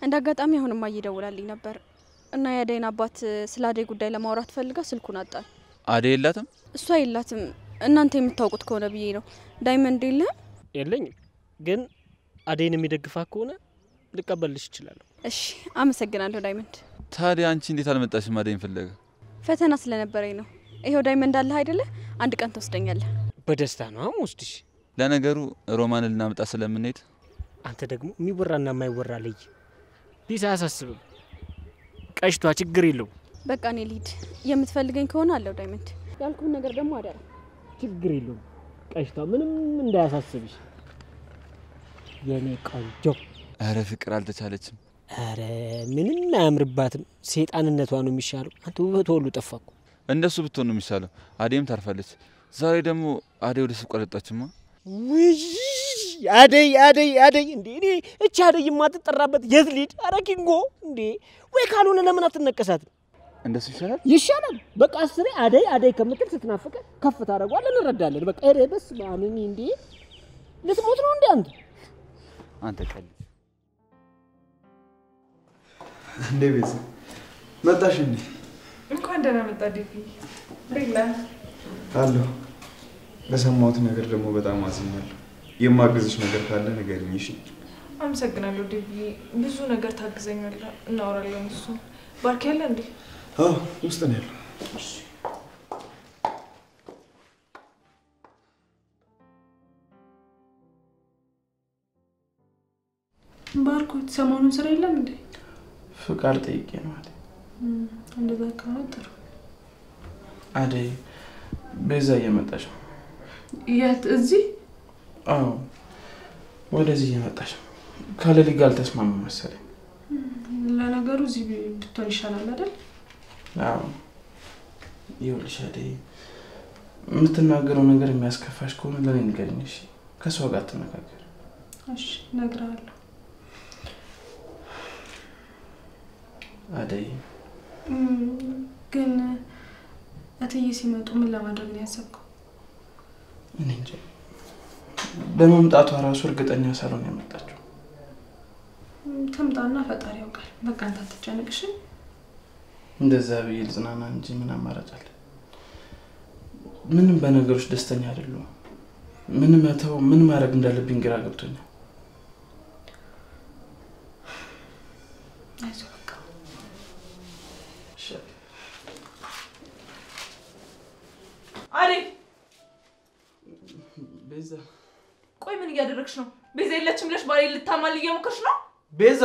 እንደ አጋጣሚ አሁን እማዬ ደውላልኝ ነበር እና የአዴን አባት ስለ አዴ ጉዳይ ለማውራት ፈልጋ ስልኩን አጣል። አዴ የላትም? እሷ የላትም። እናንተ የምታውቁት ከሆነ ብዬ ነው። ዳይመንድ የለህም? የለኝም፣ ግን አዴን የሚደግፋ ከሆነ ልቀበልሽ እችላለሁ። እሺ አመሰግናለሁ ዳይመንድ። ታዲያ አንቺ እንዴት አልመጣሽም አዴን ፍለጋ? ፈተና ስለነበረኝ ነው። ይሄው ዳይመንድ አለ አይደለ? አንድ ቀን ትወስደኛለህ። በደስታ ነው አሞስድሽ። ለነገሩ ሮማንን ልናመጣ ስለምንሄድ አንተ ደግሞ የሚወራና የማይወራ ልጅ ቢሳ አያሳስብም። ቀሽቷ ችግር የለው። በቃ እኔ ልሂድ። የምትፈልገኝ ከሆነ አለው ዳይመንድ። ያልኩህን ነገር ደግሞ አደራ። ችግር የለው። ቀሽቷ ምንም እንዳያሳስብሽ የኔ ቆንጆ። አረ ፍቅር አልተቻለችም። አረ ምንም አያምርባትም። ሰይጣንነቷ ነው የሚሻለው። አንተ ውበቷ ሁሉ ጠፋኩ። እንደሱ ብትሆን ነው የሚሻለው። አዴም ታርፋለች። ዛሬ ደግሞ አዴ ወደ ሱቅ ቀረጣችማ። ውይ አደይ እንዴ! እኔ እቺ አደይ የማትጠራበት የት ልሂድ? ኧረ ኪንጎ እንዴ! ወይ ካልሆነ ለምን አትነቀሳትም? እንደሱ ይሻላል። በቃ አስሬ አደይ ከምትል ስትናፍቀ ከፍ ታደርጓለህ። እንረዳለን። በቃ ኧረ በስመ አብ እንዴ! ልትሞት ነው እንዴ አንተ ቀል እንዴ ቤዛ መጣሽ እንዴ? እንኳን ደህና መጣ ዲፒ። ቤላ አሎ። ለሰማሁት ነገር ደግሞ በጣም አዝኛለሁ። የማግዝሽ ነገር ካለ ንገሪኝ እሺ? አመሰግናለሁ ዲፒ። ብዙ ነገር ታግዘኛለህ። እናወራለን። እሱ ባርክ ያለ እንዴ? አዎ ውስጥ ነው ያለው። እሺ ባርኮት ሰሞኑን ስራ የለም እንዴ? ፍቃድ ጠይቄ ነው አለ። እንደዛ ከሆነ ጥሩ። አደይ ቤዛ እየመጣች ነው። የት? እዚህ? አዎ ወደዚህ እየመጣች ነው። ካለሊ ጋር አልተስማማም መሰለኝ። ለነገሩ እዚህ ብትሆን ይሻላል አይደል? አዎ ይኸውልሽ አደይ፣ የምትናገረው ነገር የሚያስከፋሽ ከሆነ ለኔ ንገሪኝ እሺ? ከሷ ጋር ተነጋገር። እሺ እነግርሃለሁ። አደይ ግን እትዬ ሲመጡ ምን ለማድረግ ነው ያሰብከው? እኔ እንጃ። በመምጣቷ ራሱ እርግጠኛ ሳልሆን ያመጣችው። ትምጣና ፈጣሪ ያውቃል። በቃ አንተ አትጨነቅ እሺ? እንደዛ ብዬ ልጽናና እንጂ ምን አማራጭ አለ? ምንም በነገሮች ደስተኛ አይደለሁም። ምን መተው ምን ማድረግ እንዳለብኝ ግራ ገብቶኛል። አይዞህ በቃ አሬ ቤዛ ቆይ ምን እያደረግሽ ነው? ቤዛ የለችም ብለሽ ባሌ ልታማል እየሞከርሽ ነው? ቤዛ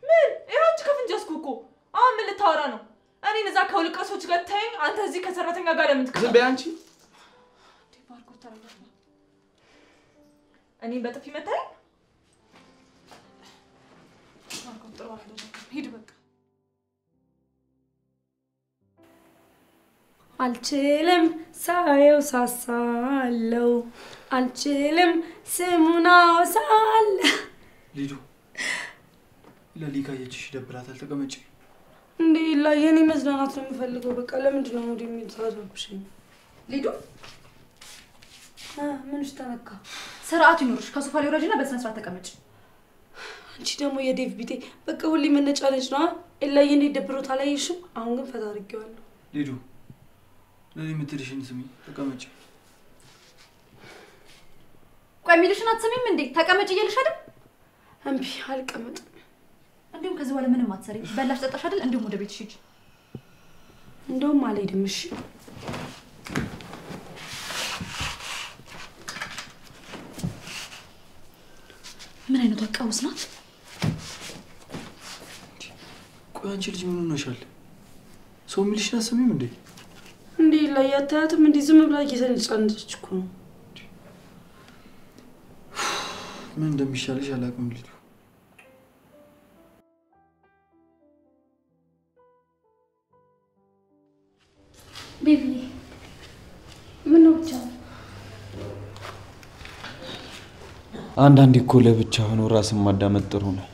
ምን ይራጭ ከፍንጃስኩ እኮ አሁን ምን ልታወራ ነው? እኔን እዛ ከውልቀሶች ጋር ታይኝ፣ አንተ እዚህ ከሰራተኛ ጋር ለምን ትከራከራለህ? ዝም በይ አንቺ። ባርኮት ተረጋጋ። እኔን በጥፊ መታኝ? ባርኮት ጥሩ አይደለም። ሂድ በቃ። አልችልም ሳየው ሳሳለው አልችልም ስሙን አወሳለሁ። ሊዱ ለሊ ካየችሽ ይደብራታል። ተቀመጪ። እንዴ የኔ መዝናናት ነው የምፈልገው። በቃ ለምንድን ነው ወደ የሚታዘብሽ? ሊዱ ምንሽ ተነካ? ስርዓት ይኖርሽ። ከሶፋ ላይ ወረጅና በስነ ስርዓት ተቀመጭ። አንቺ ደግሞ የዴቭ ቢጤ በቃ ሁሌ መነጫነጭ ነው። ኤላዬ እንዴት ደብሮት አላየሽም? አሁን ግን ፈታ አድርጌዋለሁ። ሊዱ ለሊ የምትልሽን ስሚ። ተቀመጪ። ቆይ የሚልሽን አትሰሚም እንዴ? ተቀመጭ እያልሽ አይደል? እምቢ አልቀመጥም። እንዴም ከዚህ በኋላ ምንም አትሰሪም። በላሽ ጠጣሽ አይደል? እንዴም ወደ ቤትሽ ሂጂ። እንደውም አልሄድም። እሺ ምን አይነቷ ቀውስ ናት? ቆይ አንቺ ልጅ ምን ሆነሻል? ሰው የሚልሽን አትሰሚም እንዴ? እንዴ ላይ አታያትም? እንዴ ዝም ብላ እየተነጫነጨች እኮ ነው። ምን እንደሚሻልሽ አላውቅም ሊዱ። ቤቢ ምን ነው ብቻ? አንዳንዴ እኮ ለብቻ ሆኖ ራስን ማዳመጥ ጥሩ ነው።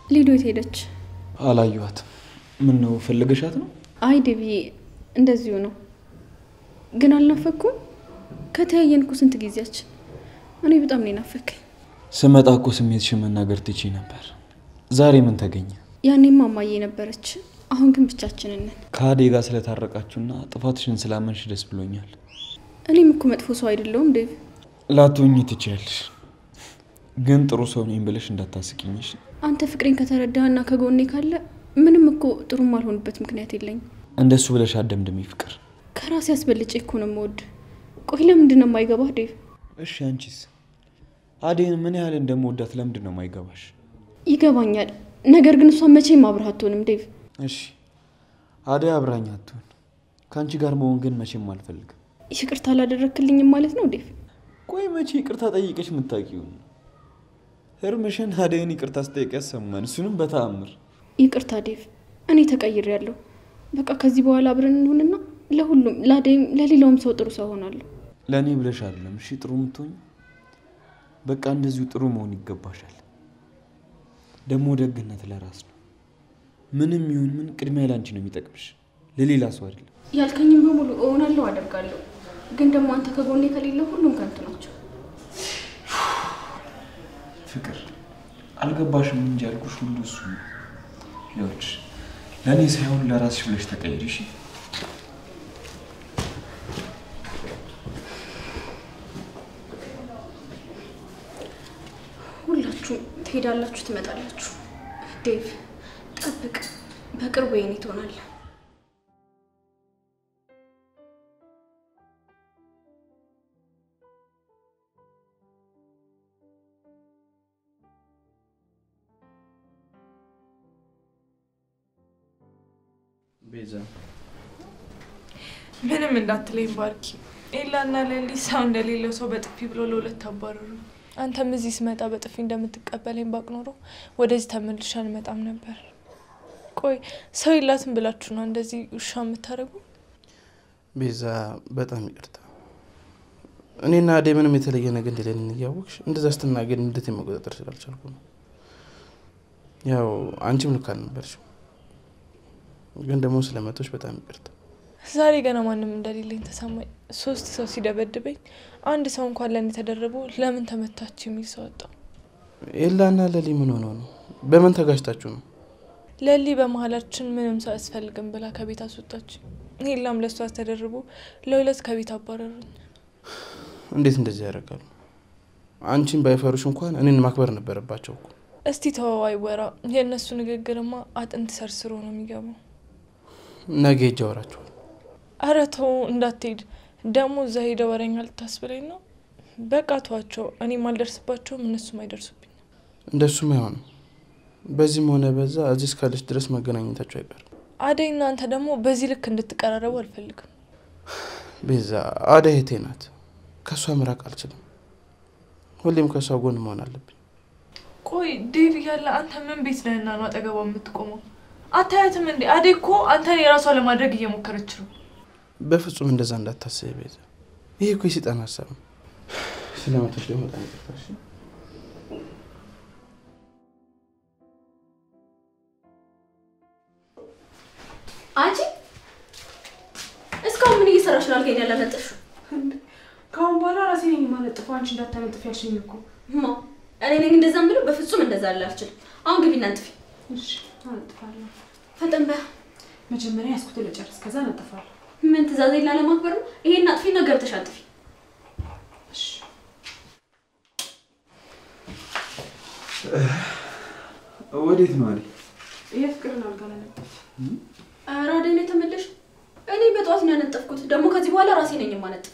ሊዱ የት ሄደች? አላየኋትም። ምን ነው ፈልገሻት ነው? አይ ዴቪ እንደዚሁ ነው። ግን አልናፈኩም? ከተያየን እኮ ስንት ጊዜያችን። እኔ በጣም ነው ናፈከኝ። ስመጣ እኮ ስሜትሽን መናገር ትችይ ነበር። ዛሬ ምን ተገኘ? ያኔማ ማማዬ ነበረች። አሁን ግን ብቻችንን ነን። ከአዴ ጋር ስለታረቃችሁና ጥፋትሽን ስላመንሽ ደስ ብሎኛል። እኔም እኮ መጥፎ ሰው አይደለሁም ዴቭ። ላትሆኚ ትችያለሽ፣ ግን ጥሩ ሰው ነኝ ብለሽ እንዳታስቂኝሽ። አንተ ፍቅሬን ከተረዳህና ከጎኔ ካለ ምንም እኮ ጥሩ ማልሆንበት ምክንያት የለኝም። እንደሱ ብለሽ አደምድሚ ፍቅር። ከራሴ አስበልጬ እኮ ነው የምወድ። ቆይ ለምንድን ነው የማይገባህ ዴቭ? እሺ አንቺስ? አዴን ምን ያህል እንደምወዳት ለምንድን ነው የማይገባሽ? ይገባኛል፣ ነገር ግን እሷ መቼም አብረህ አትሆንም ዴቭ። እሺ አዴ አብራኝ አትሆን፣ ከአንቺ ጋር መሆን ግን መቼም አልፈልግም። ይቅርታ አላደረክልኝም ማለት ነው ዴቭ? ቆይ መቼ ይቅርታ ጠይቀሽ የምታውቂው? ህርምሽን አዴን ይቅርታ ስጠይቀሽ ሰማን፣ እሱንም በተአምር። ይቅርታ ዴቭ፣ እኔ ተቀይሬያለሁ። በቃ ከዚህ በኋላ አብረን እንሆንና ለሁሉም ለአዴም ለሌላውም ሰው ጥሩ ሰው ሆናለሁ። ለእኔ ብለሽ አይደለም እሺ ጥሩ የምትሆኝ። በቃ እንደዚሁ ጥሩ መሆን ይገባሻል። ደግሞ ደግነት ለራስ ነው። ምንም ይሁን ምን ቅድሚያ ላንቺ ነው የሚጠቅምሽ፣ ለሌላ ሰው አይደለም። ያልከኝም በሙሉ እሆናለሁ፣ አደርጋለሁ። ግን ደግሞ አንተ ከጎኔ ከሌለ ሁሉም ከንቱ ናቸው። ፍቅር አልገባሽም እንጂ ያልኩሽ ሁሉ እሱ ነው። ይኸውልሽ ለእኔ ሳይሆን ለራስሽ ብለሽ ተቀይሪ እሺ? ሁላችሁም ትሄዳላችሁ ትመጣላችሁ። ዴቭ ጠብቅ፣ በቅርቡ የኔ ትሆናለህ። ቤዛ ምንም እንዳትለኝ ባርኪ። ኤላና ለሊ ሰው እንደሌለው ሰው በጥፊ ብሎ ለሁለት አባረሩ። አንተም እዚህ ስመጣ በጥፊ እንደምትቀበለኝ ባቅ ኖሮ ወደዚህ ተመልሼ አልመጣም ነበር። ቆይ ሰው የላትም ብላችሁ ነው እንደዚህ ውሻ የምታረጉ? ቤዛ በጣም ይቅርታ። እኔና አዴ ምንም የተለየ ነገር እንደሌለን እያወቅሽ እንደዛ ስትናገር እንዴት መቆጣጠር ስላልቻልኩ ነው። ያው አንቺም ልክ አልነበርሽም፣ ግን ደግሞ ስለመጣሽ በጣም ይቅርታ። ዛሬ ገና ማንም እንደሌለኝ ተሰማኝ። 3 ሰው ሲደበድበኝ አንድ ሰው እንኳን ለኔ ተደረበ። ለምን ተመታች የሚል ሰው ወጣ። ኤላና ለሊ ምን ሆነው ነው? በምን ተጋጭታችሁ ነው? ለሊ በመሀላችን ምንም ሰው አስፈልግም ብላ ከቤት አስወጣች። ኤላም ለሷ ተደርቦ ለሁለት ከቤት አባረሩኝ። እንዴት እንደዚህ ያደርጋሉ? አንቺን ባይፈሩሽ እንኳን እኔን ማክበር ነበረባቸው እኮ። እስቲ ተወዋይ ወራ የእነሱ ንግግርማ አጥንት ሰርስሮ ነው የሚገባው። ነገ ሄጄ አወራቸዋለሁ። ኧረ ተው እንዳትሄድ ደግሞ እዛ ሄደህ ወሬኛ ልታስብለኝ ነው። በቃ ተዋቸው። እኔም አልደርስባቸውም እነሱም አይደርሱብኝ። እንደሱም አይሆንም። በዚህም ሆነ በዛ እዚህ እስካለች ድረስ መገናኘታቸው አይቀርም። አደይ እናንተ ደግሞ በዚህ ልክ እንድትቀራረቡ አልፈልግም። ቤዛ አደይ እህቴ ናት። ከሷ መራቅ አልችልም። ሁሌም ከሷ ጎን መሆን አለብኝ። ቆይ ዴቭ ያለ አንተ ምን ቤት ነህና ነው አጠገቧ የምትቆመው? አታያትም እንዴ? አደይ እኮ አንተን የራሷ ለማድረግ እየሞከረች ነው። በፍጹም እንደዛ እንዳታስብ ቤዛ። ይሄ እኮ የሰይጣን ሀሳብ ነው። ስለማታሽ ደግሞ በጣም ይቅርታሽ። አንቺ እስካሁን ምን እየሰራሽ ነው? አልገኝ ያላነጥሽው ካሁን በኋላ ራሴ ነኝ የማነጥፈው። አንቺ እንዳታነጥፊ ያልሽኝ እኮ ማ እኔ ነኝ እንደዛ የምለው? በፍጹም እንደዛ አልችልም። አሁን ግቢና አንጥፊ። እሺ አነጥፋለሁ። ፈጠን በይ። መጀመሪያ ያስኩትን ልጨርስ ከዛ አነጥፋለሁ። ምን ትእዛዝ የለ ለማክበር ነው? ይሄን አጥፊና ገብተሽ አንጥፊ። እሺ ወዴት ነው አይደል? የፍቅርን አልጋ ለነጥፍ። ኧረ አደይ ነው ተመለሽ። እኔ በጧት ነው ያነጠፍኩት። ደግሞ ከዚህ በኋላ ራሴ ነኝ የማነጥፍ።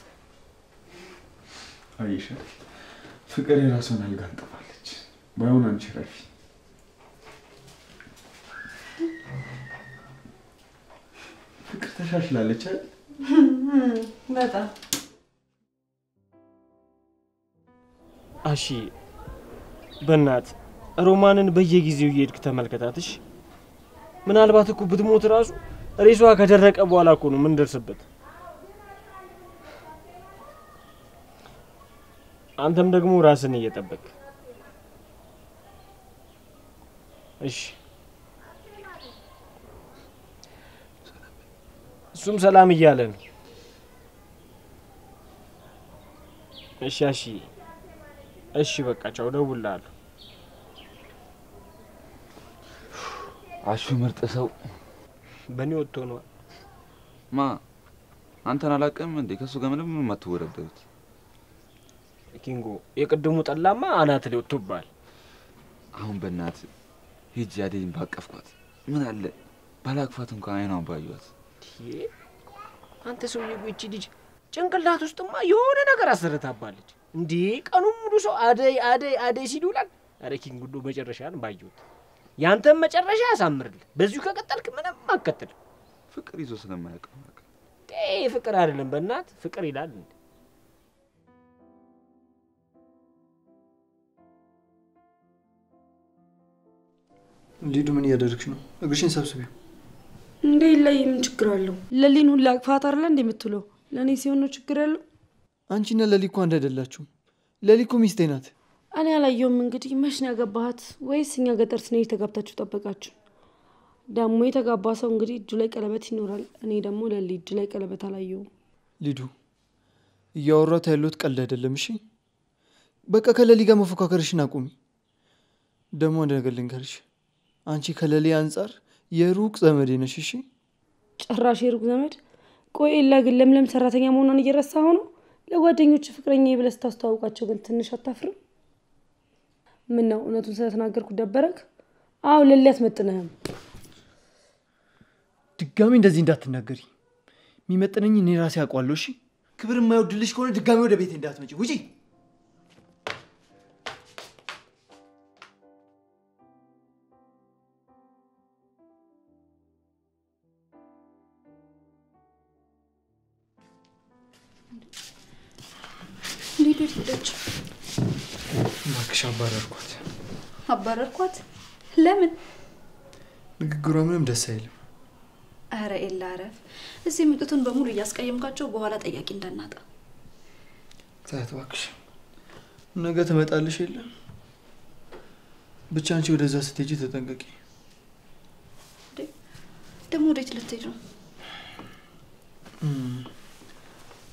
አይሻ ፍቅር የራሷን አልጋ አንጥፋለች። ባይሆን አንቺ ረፊ። ፍቅር ተሻሽላለች አይደል? በጣም አሺ በእናት ሮማንን በየጊዜው እየሄድክ ተመልከታትሽ። ምናልባት እኮ ብትሞት ራሱ ሬሷ ከደረቀ በኋላ እኮ ነው ምን ደርስበት። አንተም ደግሞ ራስን እየጠበቅ እሺ። እሱም ሰላም እያለ ነው። እሺ አሺ እሺ በቃ ቻው፣ እደውልልሃለሁ። አሹ ምርጥ ሰው በእኔ ወጥቶ ነው። ማ አንተን አላውቅም እንዴ? ከሱ ጋር ምንም አትወዳደሩት። ኪንጎ የቅድሙ ጠላማ አናት ላይ ወጥቶባል። አሁን በእናት ሂጅ አደይን ባቀፍኳት ምን አለ ባላቅፋት እንኳን አይኗን ባዩት። አንተ ሰውዬ እቺ ልጅ ጭንቅላት ውስጥማ የሆነ ነገር አሰርታባለች እንዴ! ቀኑን ሙሉ ሰው አደይ አደይ አደይ ሲሉላል። አረ ኪንጎ ዶ መጨረሻን ባዩት። ያንተም መጨረሻ ያሳምርልህ። በዚሁ ከቀጠልክ ምንም አትቀጥል። ፍቅር ይዞ ስለማያውቅ ፍቅር አይደለም በእናት ፍቅር ይላል እንዴ! ሊዱ ምን እያደረግሽ ነው? እግርሽን ሰብስቢው። እንዴ ላይ ምን ችግር አለው? ለሊን ሁላ አቅፋት አይደል እንዴ የምትለው? ለኔ ሲሆን ነው ችግር ያለው? አንቺና ለሊ እኮ አንድ አይደላችሁም። ለሊ እኮ ሚስቴ ናት። እኔ አላየሁም። እንግዲህ መች ነው ያገባሃት? ወይስ እኛ ገጠር ስንሄድ ተጋብታችሁ ጠበቃችሁ? ደግሞ የተጋባ ሰው እንግዲህ እጁ ላይ ቀለበት ይኖራል። እኔ ደግሞ ለሊ እጁ ላይ ቀለበት አላየሁም። ሊዱ እያወራት ያለሁት ቀልድ አይደለም። እሺ በቃ ከለሊ ጋር መፎካከርሽን አቁሚ። ደግሞ አንድ ነገር ልንገርሽ፣ አንቺ ከለሊ አንጻር የሩቅ ዘመዴ ነሽ። እሺ ጭራሽ የሩቅ ዘመድ? ቆይ ኤላ ግን ለምለም ሰራተኛ መሆኗን እየረሳሁ ነው። ለጓደኞች ፍቅረኛ ብለህ ስታስተዋውቃቸው ግን ትንሽ አታፍርም? ምን ነው እውነቱን ስለተናገርኩ ደበረክ? አዎ ለሊ አትመጥነህም። ድጋሚ እንደዚህ እንዳትናገሪ። የሚመጥነኝ እኔ ራሴ አውቀዋለሁ። እሺ ክብር የማይወድልሽ ከሆነ ድጋሚ ወደ ቤቴ እንዳትመጪ። ውጪ። ሊዱ ሄደች። እባክሽ አባረርኳት። አባረርኳት? ለምን? ንግግሯ ምንም ደስ አይልም። አረ ኤላ አረፍ። እዚህ የመጡትን በሙሉ እያስቀየምካቸው በኋላ ጠያቂ እንዳናጣ። ታያት እባክሽ። ነገ ትመጣልሽ የለም። ብቻ አንቺ ወደዛ ስትሄጂ ተጠንቀቂ። ደግሞ ወዴት ልትሄጂ ነው?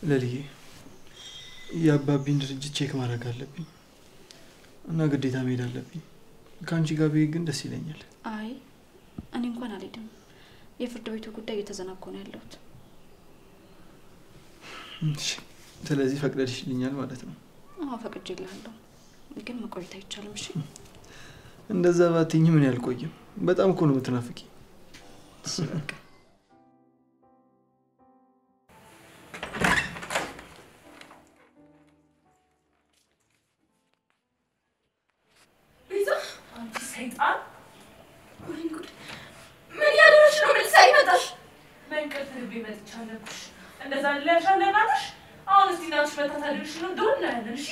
ለልዬ የአባቢን ድርጅት ቼክ ማድረግ አለብኝ እና ግዴታ መሄድ አለብኝ። ከአንቺ ጋር ብሄድ ግን ደስ ይለኛል። አይ እኔ እንኳን አልሄድም። የፍርድ ቤቱ ጉዳይ እየተዘናጎ ነው ያለሁት። እሺ ስለዚህ ፈቅደሽልኛል ማለት ነው? አዎ ፈቅጄልሃለሁ፣ ግን መቆየት አይቻልም። እሺ እንደዛ ባትኝ ምን ያልቆይም። በጣም እኮ ነው የምትናፍቂ። እሺ በቃ ሰይጣን ወይ ጉድ! ምን ያደረግሽ ነው? ምን ሳይመጣሽ በእንቅልፍ ልቤ መጥቻለሁ። እንደዛ ልለሻለሁ እናትሽ። አሁን እስቲ እናትሽ መታታልሽ ነው እንደሆነ ያለን። እሺ